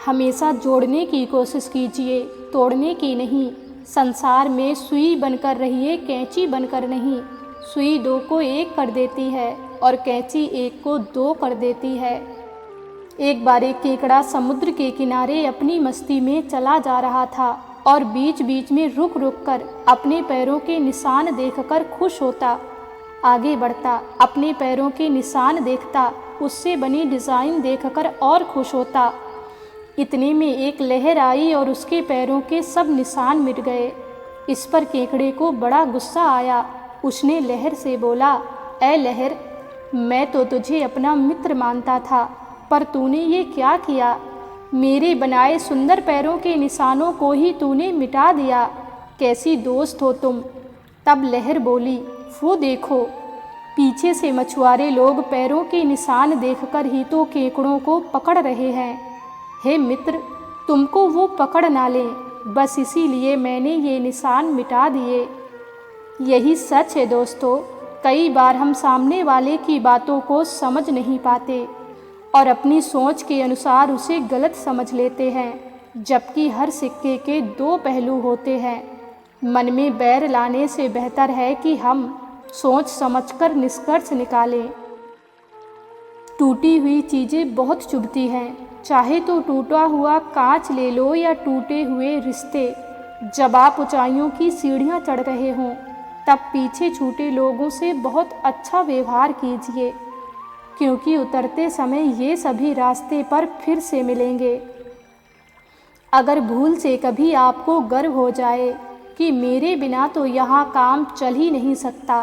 हमेशा जोड़ने की कोशिश कीजिए, तोड़ने की नहीं। संसार में सुई बनकर रहिए, कैंची बनकर नहीं। सुई दो को एक कर देती है और कैंची एक को दो कर देती है। एक बार एक केकड़ा समुद्र के किनारे अपनी मस्ती में चला जा रहा था और बीच बीच में रुक रुक कर अपने पैरों के निशान देखकर खुश होता। आगे बढ़ता, अपने पैरों के निशान देखता, उससे बनी डिज़ाइन देखकर और खुश होता। इतने में एक लहर आई और उसके पैरों के सब निशान मिट गए। इस पर केकड़े को बड़ा गुस्सा आया। उसने लहर से बोला, ऐ लहर, मैं तो तुझे अपना मित्र मानता था, पर तूने ये क्या किया? मेरे बनाए सुंदर पैरों के निशानों को ही तूने मिटा दिया। कैसी दोस्त हो तुम? तब लहर बोली, वो देखो, पीछे से मछुआरे लोग पैरों के निशान देखकर ही तो केकड़ों को पकड़ रहे हैं। हे मित्र, तुमको वो पकड़ ना लें, बस इसीलिए मैंने ये निशान मिटा दिए। यही सच है दोस्तों। कई बार हम सामने वाले की बातों को समझ नहीं पाते और अपनी सोच के अनुसार उसे गलत समझ लेते हैं, जबकि हर सिक्के के दो पहलू होते हैं। मन में बैर लाने से बेहतर है कि हम सोच समझकर निष्कर्ष निकालें। टूटी हुई चीज़ें बहुत चुभती हैं, चाहे तो टूटा हुआ कांच ले लो या टूटे हुए रिश्ते। जब आप ऊंचाइयों की सीढ़ियां चढ़ रहे हों, तब पीछे छूटे लोगों से बहुत अच्छा व्यवहार कीजिए, क्योंकि उतरते समय ये सभी रास्ते पर फिर से मिलेंगे। अगर भूल से कभी आपको गर्व हो जाए कि मेरे बिना तो यहाँ काम चल ही नहीं सकता,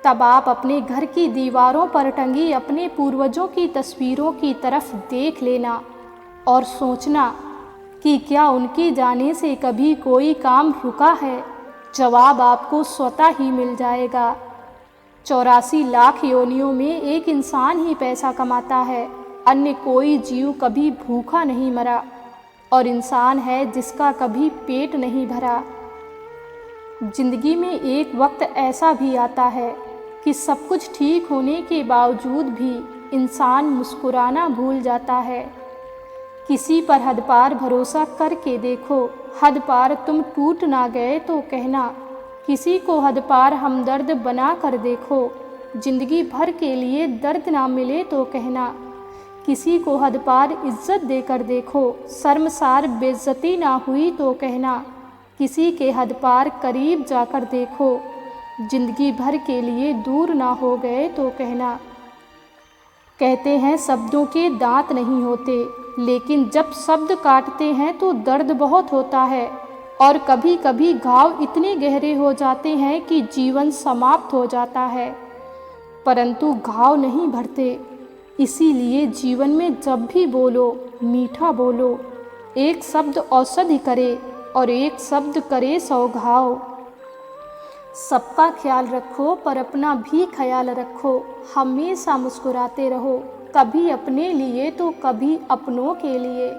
तब आप अपने घर की दीवारों पर टंगी अपने पूर्वजों की तस्वीरों की तरफ देख लेना और सोचना कि क्या उनके जाने से कभी कोई काम रुका है। जवाब आपको स्वतः ही मिल जाएगा। 84 लाख योनियों में एक इंसान ही पैसा कमाता है, अन्य कोई जीव कभी भूखा नहीं मरा, और इंसान है जिसका कभी पेट नहीं भरा। जिंदगी में एक वक्त ऐसा भी आता है कि सब कुछ ठीक होने के बावजूद भी इंसान मुस्कुराना भूल जाता है। किसी पर हद पार भरोसा करके देखो, हद पार तुम टूट ना गए तो कहना। किसी को हद पार हमदर्द बना कर देखो, जिंदगी भर के लिए दर्द ना मिले तो कहना। किसी को हद पार इज्जत देकर देखो, शर्मसार बेइज्जती ना हुई तो कहना। किसी के हद पार करीब जाकर देखो, जिंदगी भर के लिए दूर ना हो गए तो कहना। कहते हैं शब्दों के दांत नहीं होते, लेकिन जब शब्द काटते हैं तो दर्द बहुत होता है, और कभी कभी घाव इतने गहरे हो जाते हैं कि जीवन समाप्त हो जाता है, परंतु घाव नहीं भरते। इसीलिए जीवन में जब भी बोलो, मीठा बोलो। एक शब्द औषधि करे और एक शब्द करे 100 घाव। सबका ख्याल रखो पर अपना भी ख्याल रखो। हमेशा मुस्कुराते रहो, कभी अपने लिए तो कभी अपनों के लिए।